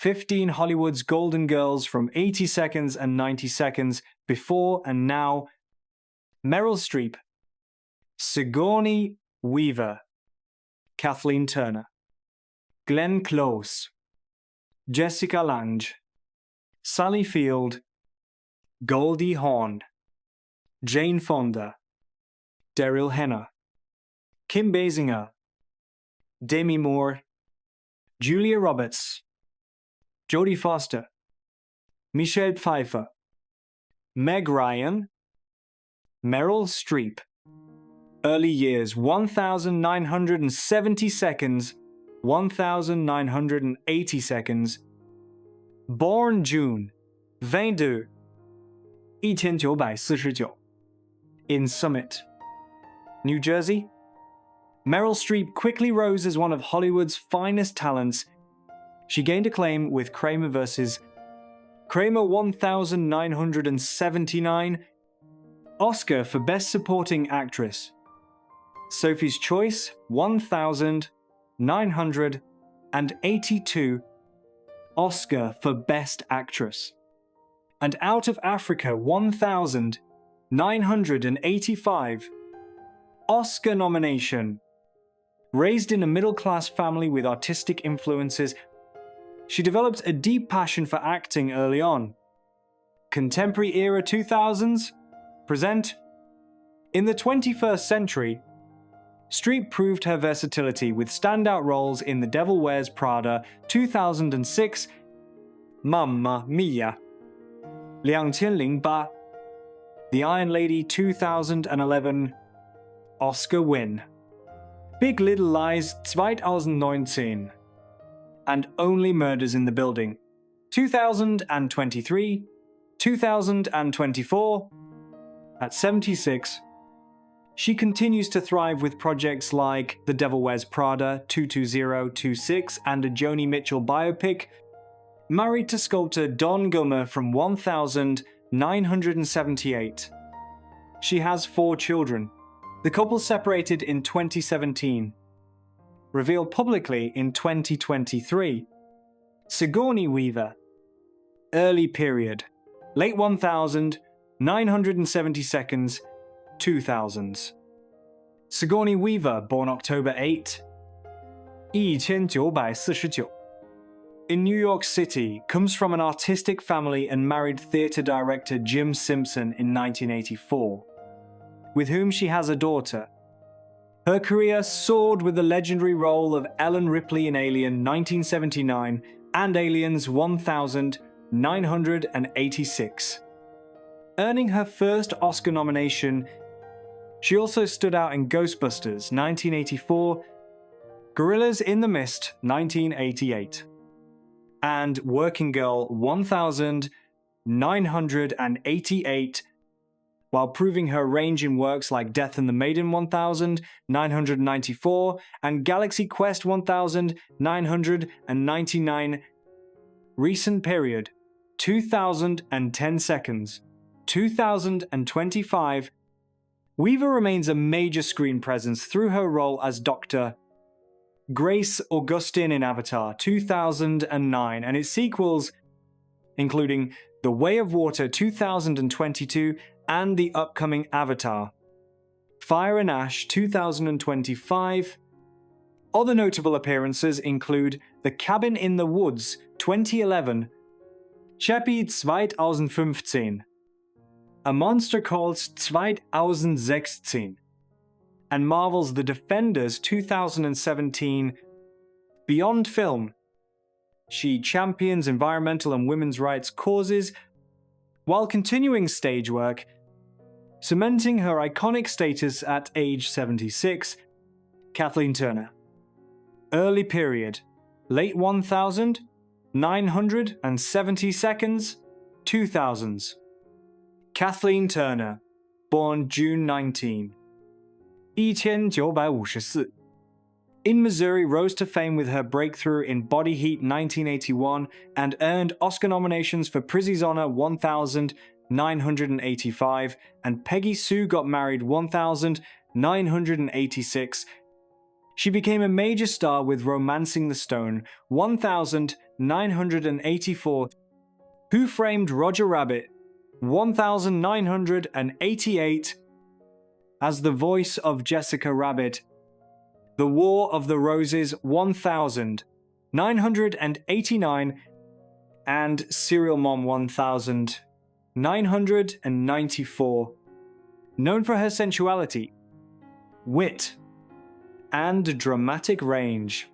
15 Hollywood's Golden Girls from 80 Seconds and 90 Seconds, Before and Now, Meryl Streep, Sigourney Weaver, Kathleen Turner, Glenn Close, Jessica Lange, Sally Field, Goldie Hawn, Jane Fonda, Daryl Hannah, Kim Basinger, Demi Moore, Julia Roberts, Jodie Foster, Michelle Pfeiffer, Meg Ryan, Meryl Streep. Early years 1970 seconds, 1980 seconds. Born June 22, 1949, in Summit, New Jersey. Meryl Streep quickly rose as one of Hollywood's finest talents. She gained acclaim with Kramer vs. Kramer 1979, Oscar for Best Supporting Actress. Sophie's Choice 1982, Oscar for Best Actress. And Out of Africa 1985, Oscar nomination. Raised in a middle-class family with artistic influences, she developed a deep passion for acting early on. Contemporary era 2000s? Present. In the 21st century, Streep proved her versatility with standout roles in The Devil Wears Prada 2006, Mamma Mia 2008, The Iron Lady 2011, Oscar win, Big Little Lies 2019, and Only Murders in the Building 2023, 2024. At 76, she continues to thrive with projects like The Devil Wears Prada 22026 and a Joni Mitchell biopic, married to sculptor Don Gummer from 1978. She has 4 children. The couple separated in 2017. Revealed publicly in 2023. Sigourney Weaver. Early period. Late 1970 seconds, 2000s. Sigourney Weaver, born October 8, 1949. In New York City, comes from an artistic family and married theatre director Jim Simpson in 1984, with whom she has a daughter. Her career soared with the legendary role of Ellen Ripley in Alien 1979 and Aliens 1986. Earning her first Oscar nomination, she also stood out in Ghostbusters 1984, Gorillas in the Mist 1988, and Working Girl 1988, while proving her range in works like Death and the Maiden 1994 and Galaxy Quest 1999. Recent period 2010 seconds, 2025. Weaver remains a major screen presence through her role as Dr. Grace Augustine in Avatar 2009 and its sequels, including The Way of Water 2022 and the upcoming Avatar, Fire and Ash 2025. Other notable appearances include The Cabin in the Woods 2011, Chappie 2015, A Monster Called 2016, and Marvel's The Defenders 2017. Beyond film, she champions environmental and women's rights causes while continuing stage work, cementing her iconic status at age 76. Kathleen Turner. Early period, late 1970 seconds, 2000s. Kathleen Turner, born June 19, 1954. In Missouri, rose to fame with her breakthrough in Body Heat 1981 and earned Oscar nominations for Prizzi's Honor 1985 and Peggy Sue Got Married 1986. She became a major star with Romancing the Stone 1987 1984. Who Framed Roger Rabbit? 1988. As the voice of Jessica Rabbit. The War of the Roses 1989. And Serial Mom 1994. Known for her sensuality, wit, and dramatic range.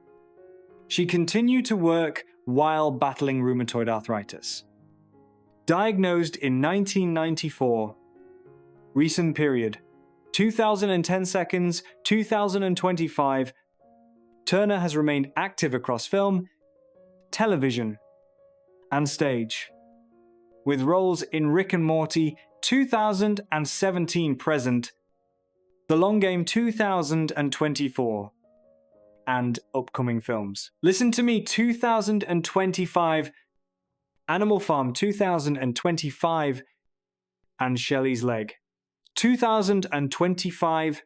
She continued to work while battling rheumatoid arthritis. Diagnosed in 1994. Recent period, 2010 seconds, 2025. Turner has remained active across film, television, and stage, with roles in Rick and Morty 2017 present, The Long Game 2024, and upcoming films. Listen to Me 2025, Animal Farm 2025, and Shelley's Leg 2025.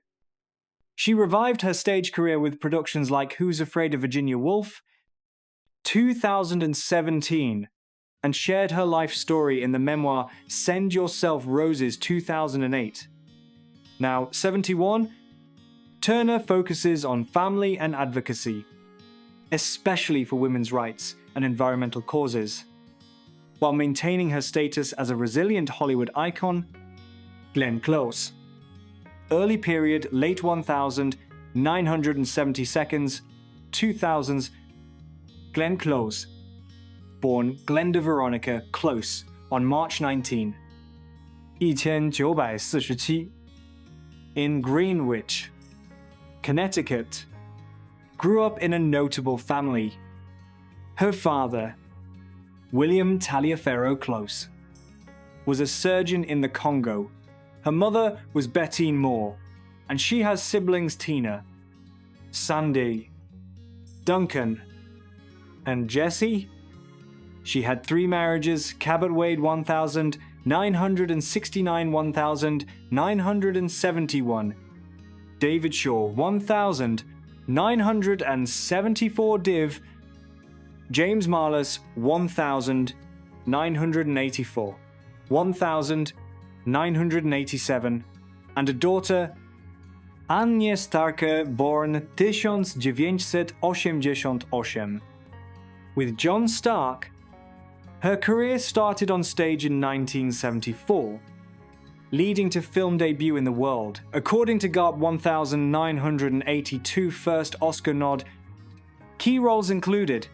She revived her stage career with productions like Who's Afraid of Virginia Woolf 2017, and shared her life story in the memoir Send Yourself Roses 2008. Now 71, Turner focuses on family and advocacy, especially for women's rights and environmental causes, while maintaining her status as a resilient Hollywood icon. Glenn Close. Early period, late 1000, 970 seconds, 2000s. Glenn Close. Born Glenda Veronica Close on March 19, 1947, in Greenwich, Connecticut. Grew up in a notable family. Her father, William Taliaferro Close, was a surgeon in the Congo. Her mother was Bettine Moore, and she has siblings Tina, Sandy, Duncan, and Jesse. She had 3 marriages: Cabot Wade 1969, 1971, David Shaw 1974, Div, James Marlis 1984, 1987, and a daughter, Anię Starkę, born 1988. With John Stark, her career started on stage in 1974, leading to film debut in the world. According to GARP 1982 first Oscar nod, key roles included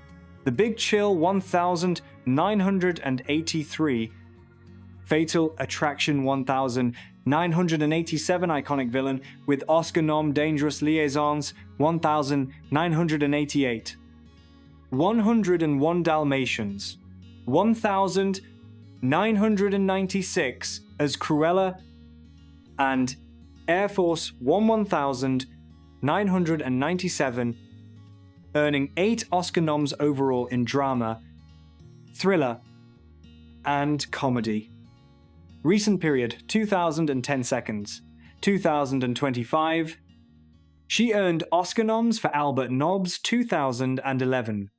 The Big Chill 1983, Fatal Attraction 1987 iconic villain with Oscar nom Dangerous Liaisons 1988, 101 Dalmatians 1996 as Cruella, and Air Force 1997, earning 8 Oscar noms overall in drama, thriller, and comedy. Recent period, 2010 seconds, 2025. She earned Oscar noms for Albert Nobbs 2011,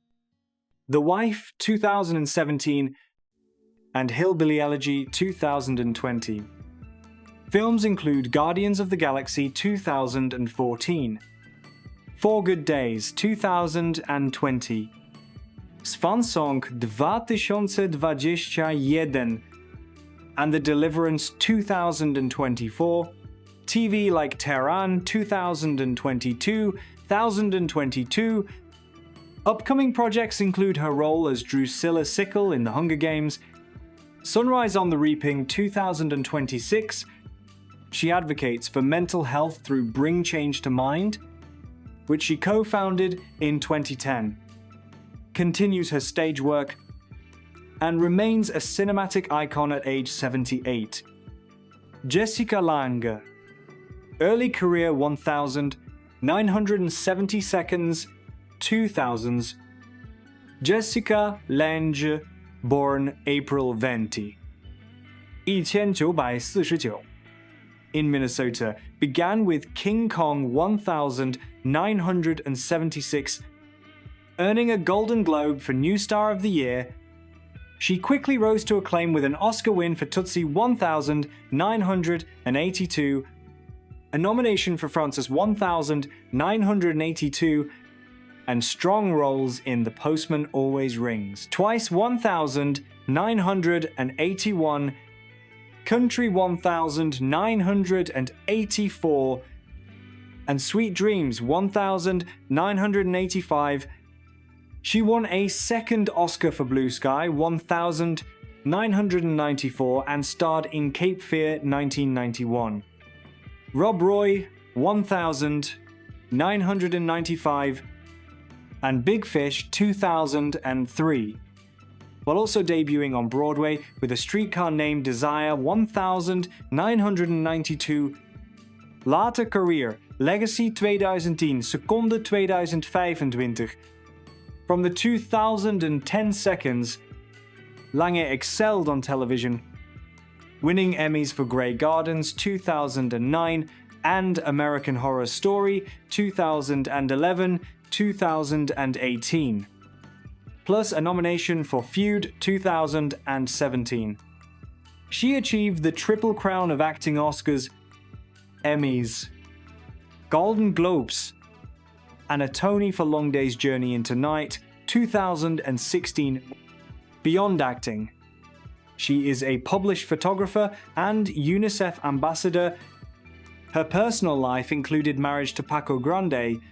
The Wife 2017, and Hillbilly Elegy 2020. Films include Guardians of the Galaxy 2014, Four Good Days 2020, Swansong 2021, and The Deliverance 2024, TV Like Tehran 2022. Upcoming projects include her role as Drusilla Sickle in The Hunger Games, Sunrise on the Reaping 2026. She advocates for mental health through Bring Change to Mind, which she co-founded in 2010, continues her stage work, and remains a cinematic icon at age 78. Jessica Lange. Early career 1970 seconds, 2000s. Jessica Lange, born April 20, 1949, in Minnesota, began with King Kong 1976, Earning a Golden Globe for New Star of the Year, she quickly rose to acclaim with an Oscar win for Tootsie 1982, a nomination for Frances 1982, and strong roles in The Postman Always Rings, twice 1981, Country 1984, and Sweet Dreams 1985. She won a second Oscar for Blue Sky 1994 and starred in Cape Fear 1991. Rob Roy 1995 and Big Fish 2003, while also debuting on Broadway with A Streetcar Named Desire 1992. Later career, Legacy 2010, Seconde 2025. From the 2010 seconds, Lange excelled on television, winning Emmys for Grey Gardens 2009 and American Horror Story 2011-2018, plus a nomination for Feud 2017. She achieved the Triple Crown of Acting Oscars, Emmys, Golden Globes, and a Tony for Long Day's Journey into Night 2016. Beyond acting, she is a published photographer and UNICEF ambassador. Her personal life included marriage to Paco Grande,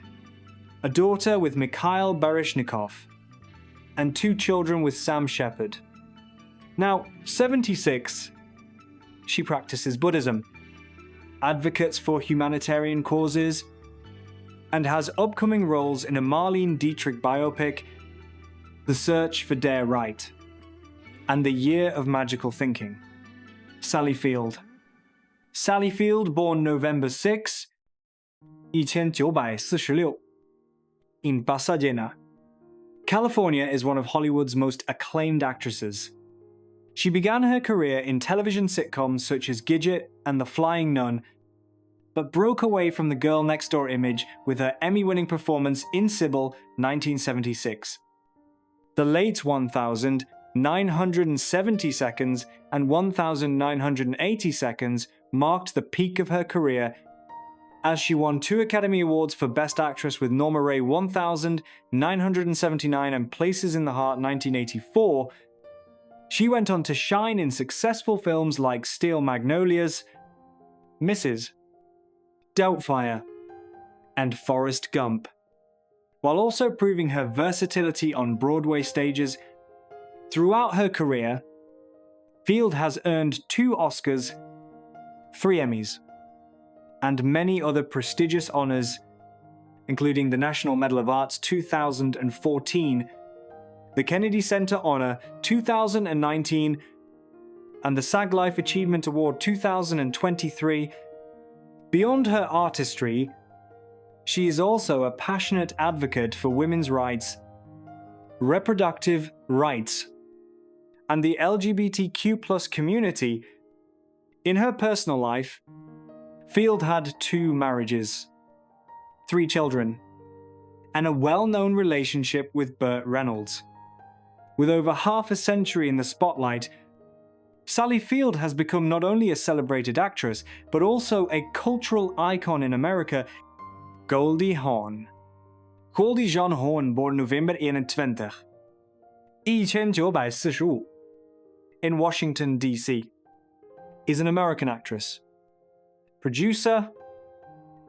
a daughter with Mikhail Baryshnikov, and 2 children with Sam Shepard. Now, 76, she practices Buddhism, advocates for humanitarian causes, and has upcoming roles in a Marlene Dietrich biopic, The Search for Dare Wright, and The Year of Magical Thinking. Sally Field. Sally Field, born November 6, 1946, in Pasadena, California, is one of Hollywood's most acclaimed actresses. She began her career in television sitcoms such as Gidget and The Flying Nun, but broke away from the girl next door image with her Emmy-winning performance in Sybil 1976. The late 1970 seconds and 1980 seconds marked the peak of her career, as she won 2 Academy Awards for Best Actress with Norma Rae 1979 and Places in the Heart 1984. She went on to shine in successful films like Steel Magnolias, Mrs. Doubtfire, and Forrest Gump, while also proving her versatility on Broadway stages. Throughout her career, Field has earned 2 Oscars, 3 Emmys, and many other prestigious honors, including the National Medal of Arts 2014, the Kennedy Center Honor 2019, and the SAG Life Achievement Award 2023. Beyond her artistry, she is also a passionate advocate for women's rights, reproductive rights, and the LGBTQ+ community. In her personal life, Field had 2 marriages, 3 children, and a well-known relationship with Burt Reynolds. With over half a century in the spotlight, Sally Field has become not only a celebrated actress, but also a cultural icon in America. Goldie Hawn. Goldie John Hawn, born November 21, 1945, in Washington, D.C., is an American actress, producer,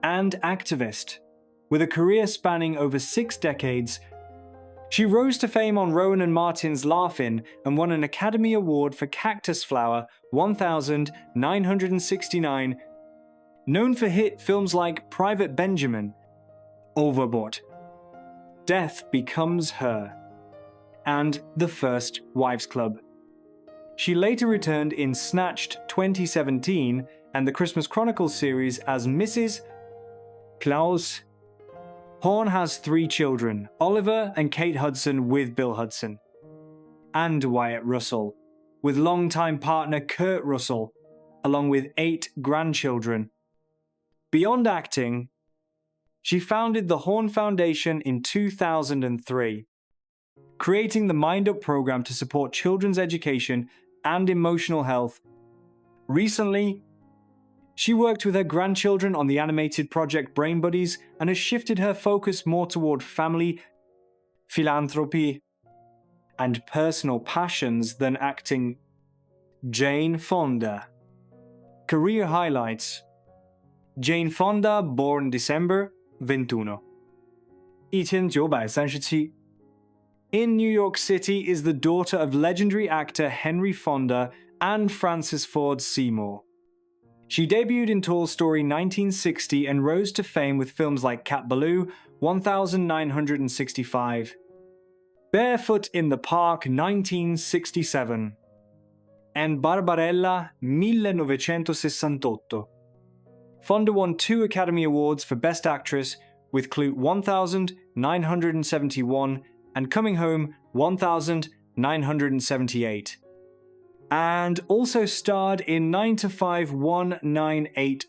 and activist. With a career spanning over 6 decades, she rose to fame on Rowan and Martin's Laugh-In and won an Academy Award for Cactus Flower 1969, known for hit films like Private Benjamin, Overboard, Death Becomes Her, and The First Wives Club. She later returned in Snatched 2017 and the Christmas Chronicles series as Mrs. Claus. Hawn has 3 children, Oliver and Kate Hudson with Bill Hudson, and Wyatt Russell, with longtime partner Kurt Russell, along with 8 grandchildren. Beyond acting, She founded the Horn Foundation in 2003, creating the Mind Up program to support children's education and emotional health. Recently, she worked with her grandchildren on the animated project Brain Buddies and has shifted her focus more toward family, philanthropy, and personal passions than acting. Jane Fonda. Career highlights. Jane Fonda, born December 21. 1937. In New York City is the daughter of legendary actor Henry Fonda and Francis Ford Seymour. She debuted in Toy Story 1960 and rose to fame with films like Cat Ballou 1965, Barefoot in the Park 1967, and Barbarella 1968. Fonda won 2 Academy Awards for Best Actress with Clute 1971 and Coming Home 1978, and also starred in 9 to 5 1980,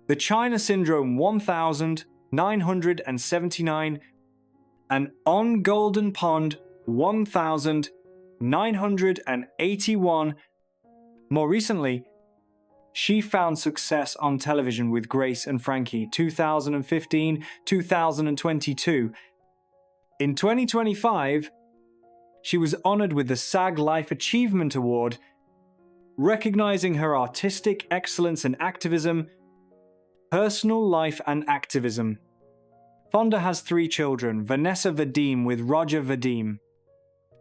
The China Syndrome 1979, and On Golden Pond 1981. More recently, she found success on television with Grace and Frankie 2015-2022. In 2025, she was honored with the SAG Life Achievement Award, recognizing her artistic excellence in activism, personal life and activism. Fonda has 3 children: Vanessa Vadim with Roger Vadim,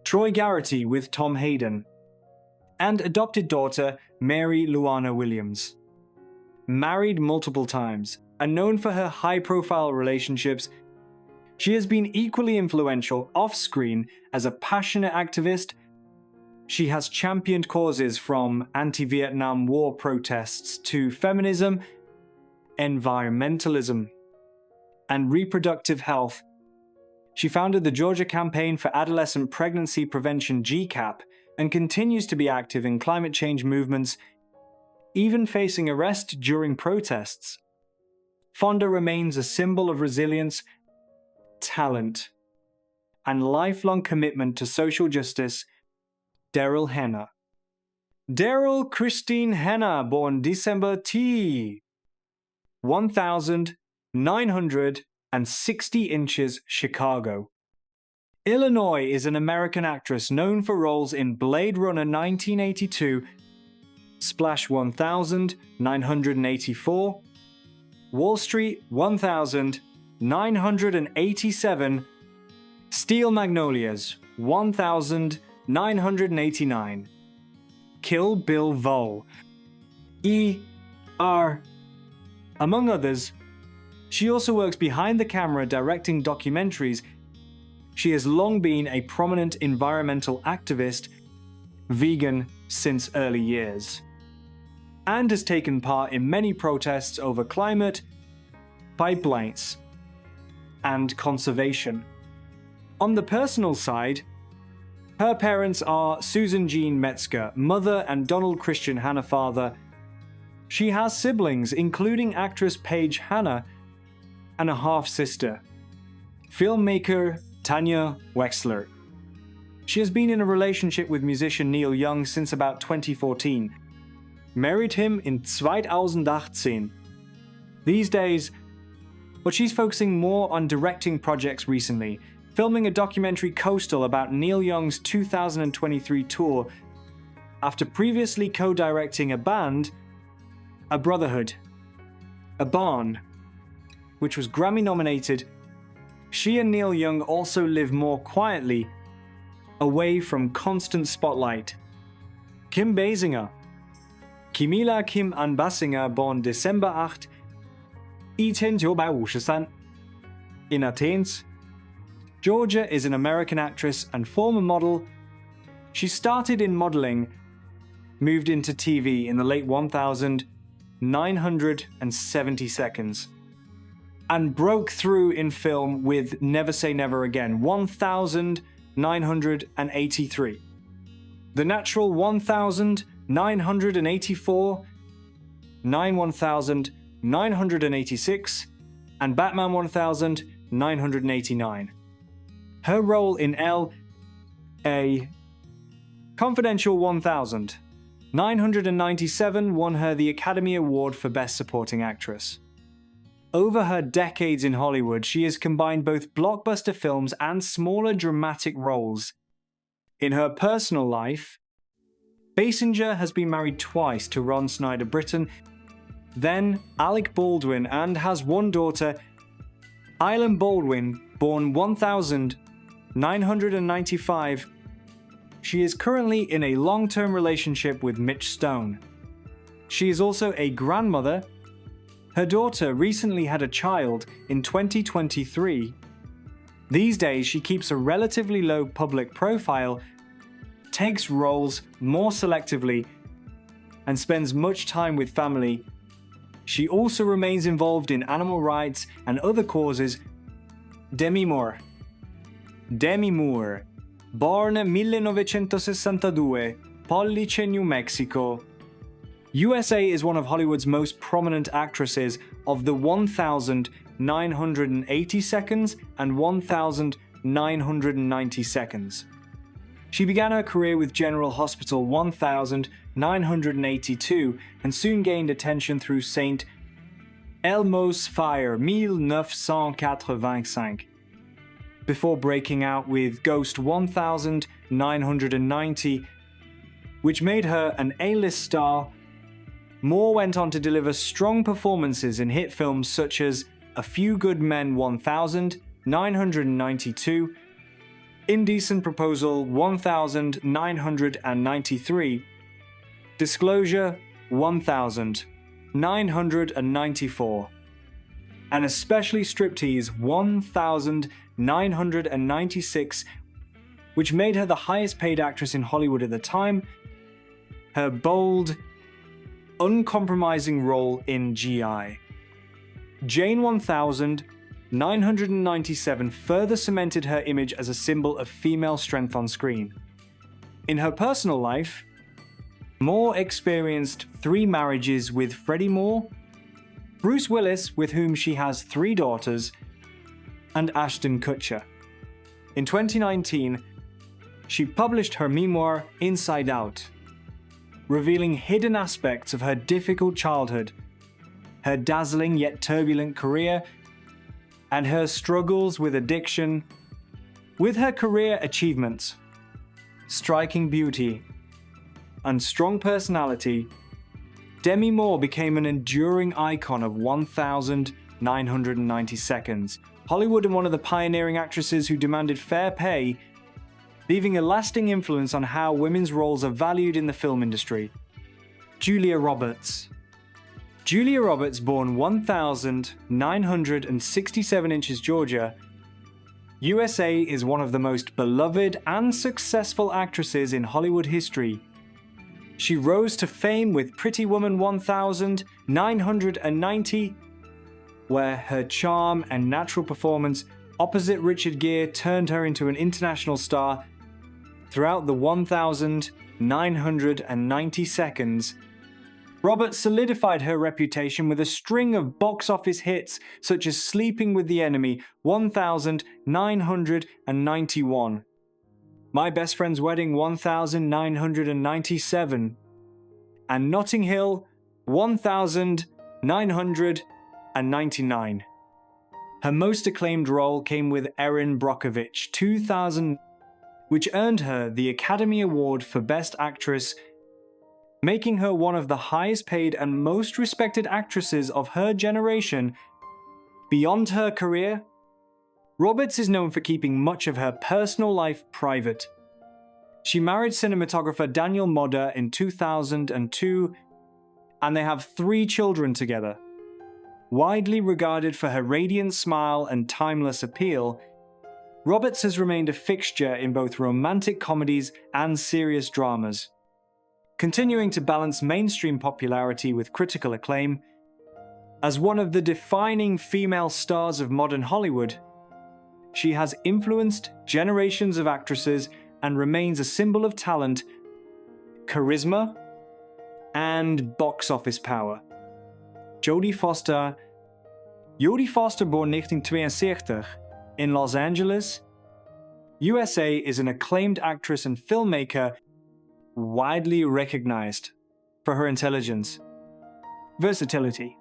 Troy Garrity with Tom Hayden, and adopted daughter Mary Luana Williams. Married multiple times and known for her high-profile relationships, she has been equally influential off-screen as a passionate activist. She has championed causes from anti-Vietnam War protests to feminism, environmentalism, and reproductive health. She founded the Georgia Campaign for Adolescent Pregnancy Prevention GCAP and continues to be active in climate change movements, even facing arrest during protests. Fonda remains a symbol of resilience, talent, and lifelong commitment to social justice. Daryl Hannah. Daryl Christine Hannah, born December 1960 inches, Chicago, Illinois, is an American actress known for roles in Blade Runner 1982, Splash 1984, Wall Street 1987, Steel Magnolias 1989, Kill Bill Vol. E.R. Among others, she also works behind the camera directing documentaries. She has long been a prominent environmental activist, vegan since early years, and has taken part in many protests over climate, pipelines, and conservation. On the personal side, her parents are Susan Jean Metzger, mother, and Donald Christian Hannah, father. She has siblings, including actress Paige Hannah, and a half-sister, filmmaker Tanya Wexler. She has been in a relationship with musician Neil Young since about 2014. Married him in 2018. These days, but she's focusing more on directing projects recently, filming a documentary Coastal about Neil Young's 2023 tour after previously co-directing a band, A Brotherhood, A Barn, which was Grammy-nominated. She and Neil Young also live more quietly, away from constant spotlight. Kim Basinger. Kimila Kim Ann Basinger, born December 8, 1953, in Athens, Georgia, is an American actress and former model. She started in modeling, moved into TV in the late 1970 seconds, and broke through in film with Never Say Never Again, 1983. The Natural 1984, 1986, and Batman 1989. Her role in L.A. Confidential 1997 won her the Academy Award for Best Supporting Actress. Over her decades in Hollywood, she has combined both blockbuster films and smaller dramatic roles. In her personal life, Basinger has been married twice to Ron Snyder Britton, then Alec Baldwin, and has one daughter, Eileen Baldwin, born 1995. She is currently in a long-term relationship with Mitch Stone. She is also a grandmother. Her daughter recently had a child in 2023. These days, she keeps a relatively low public profile, takes roles more selectively, and spends much time with family. She also remains involved in animal rights and other causes. Demi Moore, born 1962, Pollice, New Mexico. USA is one of Hollywood's most prominent actresses of the 1,980 seconds and 1,990 seconds. She began her career with General Hospital 1982 and soon gained attention through St. Elmo's Fire 1985, before breaking out with Ghost 1990, which made her an A-list star. Moore went on to deliver strong performances in hit films such as A Few Good Men 1992, Indecent Proposal 1993, Disclosure 1994, and especially Striptease 1996, which made her the highest paid actress in Hollywood at the time. Her bold, uncompromising role in G.I. Jane 1997 further cemented her image as a symbol of female strength on screen. In her personal life, Moore experienced 3 marriages with Freddie Moore, Bruce Willis, with whom she has 3 daughters, and Ashton Kutcher. In 2019, she published her memoir Inside Out, revealing hidden aspects of her difficult childhood, her dazzling yet turbulent career, and her struggles with addiction. With her career achievements, striking beauty, and strong personality, Demi Moore became an enduring icon of 1,990 seconds. Hollywood and one of the pioneering actresses who demanded fair pay, leaving a lasting influence on how women's roles are valued in the film industry. Julia Roberts. Julia Roberts, born 1967 inches, Georgia, USA, is one of the most beloved and successful actresses in Hollywood history. She rose to fame with Pretty Woman 1990, where her charm and natural performance opposite Richard Gere turned her into an international star. Throughout the 1,990 seconds, Roberts solidified her reputation with a string of box office hits such as Sleeping with the Enemy 1991, My Best Friend's Wedding 1997, and Notting Hill 1999. Her most acclaimed role came with Erin Brockovich 2000, which earned her the Academy Award for Best Actress, making her one of the highest paid and most respected actresses of her generation. Beyond her career, Roberts is known for keeping much of her personal life private. She married cinematographer Daniel Modder in 2002, and they have 3 children together. Widely regarded for her radiant smile and timeless appeal, Roberts has remained a fixture in both romantic comedies and serious dramas. Continuing to balance mainstream popularity with critical acclaim, as one of the defining female stars of modern Hollywood, she has influenced generations of actresses and remains a symbol of talent, charisma, and box office power. Jodie Foster Jodie Foster, born 1972 in Los Angeles, USA, is an acclaimed actress and filmmaker widely recognized for her intelligence, versatility,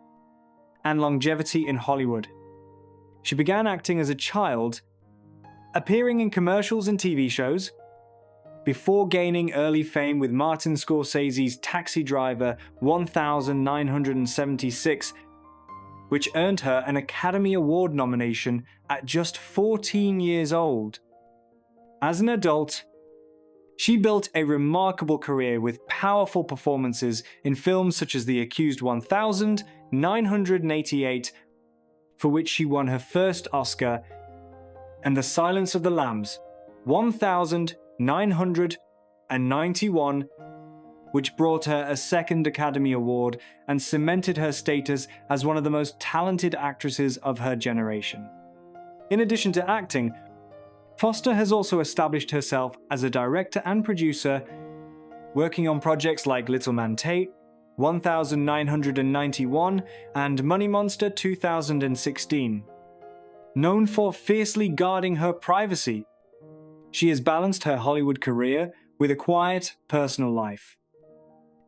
and longevity in Hollywood. She began acting as a child, appearing in commercials and TV shows, before gaining early fame with Martin Scorsese's Taxi Driver 1976, which earned her an Academy Award nomination at just 14 years old. As an adult, she built a remarkable career with powerful performances in films such as The Accused 1988, for which she won her first Oscar, and The Silence of the Lambs 1991, which brought her a second Academy Award and cemented her status as one of the most talented actresses of her generation. In addition to acting, Foster has also established herself as a director and producer, working on projects like Little Man Tate, 1991, and Money Monster 2016. Known for fiercely guarding her privacy, she has balanced her Hollywood career with a quiet, personal life.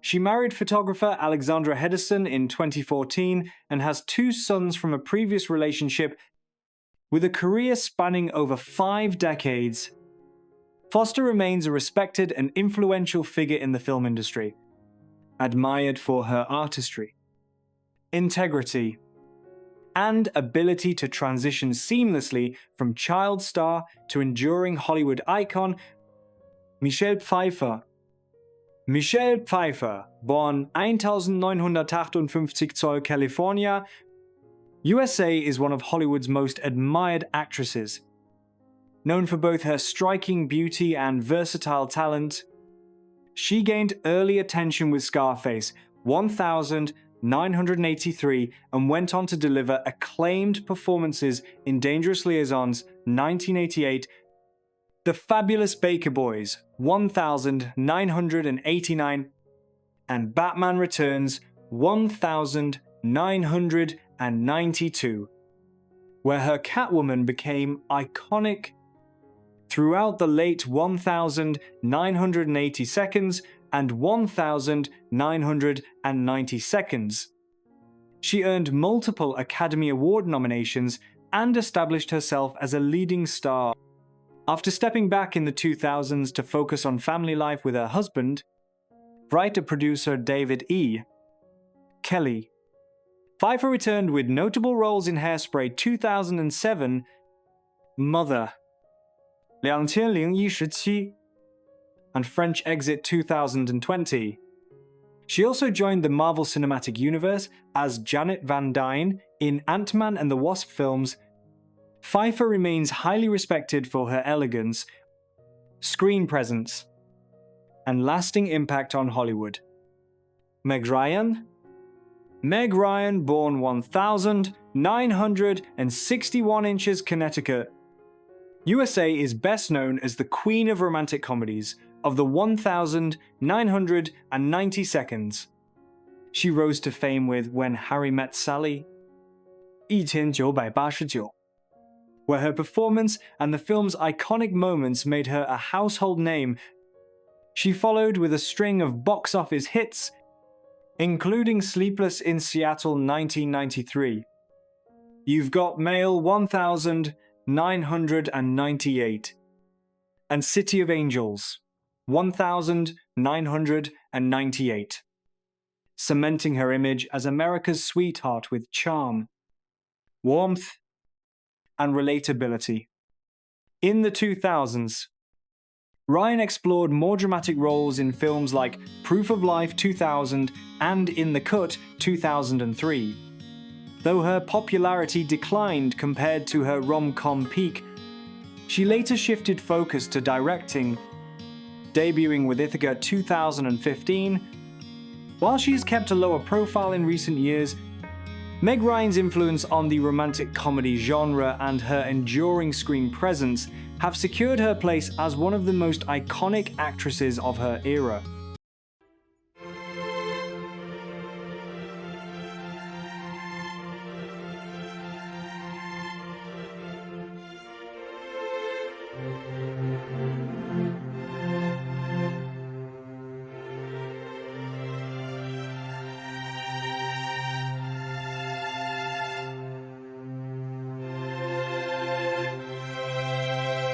She married photographer Alexandra Hedison in 2014 and has 2 sons from a previous relationship. With a career spanning over 5 decades, Foster remains a respected and influential figure in the film industry, admired for her artistry, integrity, and ability to transition seamlessly from child star to enduring Hollywood icon. Michelle Pfeiffer, born 1958 Zoll, California, USA, is one of Hollywood's most admired actresses. Known for both her striking beauty and versatile talent, she gained early attention with Scarface 1983 and went on to deliver acclaimed performances in Dangerous Liaisons 1988, The Fabulous Baker Boys 1989, and Batman Returns 1992, where her Catwoman became iconic throughout the late 1980 seconds and 1990 seconds. She earned multiple Academy Award nominations and established herself as a leading star. After stepping back in the 2000s to focus on family life with her husband, writer-producer David E. Kelly, Pfeiffer returned with notable roles in Hairspray 2007, Mother 2017, and French Exit 2020. She also joined the Marvel Cinematic Universe as Janet Van Dyne in Ant-Man and the Wasp films. Pfeiffer remains highly respected for her elegance, screen presence, and lasting impact on Hollywood. Meg Ryan, born 1961 inches, Connecticut, USA, is best known as the Queen of Romantic Comedies of the 1990 seconds. She rose to fame with When Harry Met Sally 1989, where her performance and the film's iconic moments made her a household name. She followed with a string of box office hits, including Sleepless in Seattle 1993, You've Got Mail 1998, and City of Angels 1998, cementing her image as America's sweetheart with charm, warmth, and relatability. In the 2000s, Ryan explored more dramatic roles in films like Proof of Life 2000 and In the Cut 2003. Though her popularity declined compared to her rom-com peak, she later shifted focus to directing, debuting with Ithaca 2015. While she's kept a lower profile in recent years, Meg Ryan's influence on the romantic comedy genre and her enduring screen presence have secured her place as one of the most iconic actresses of her era.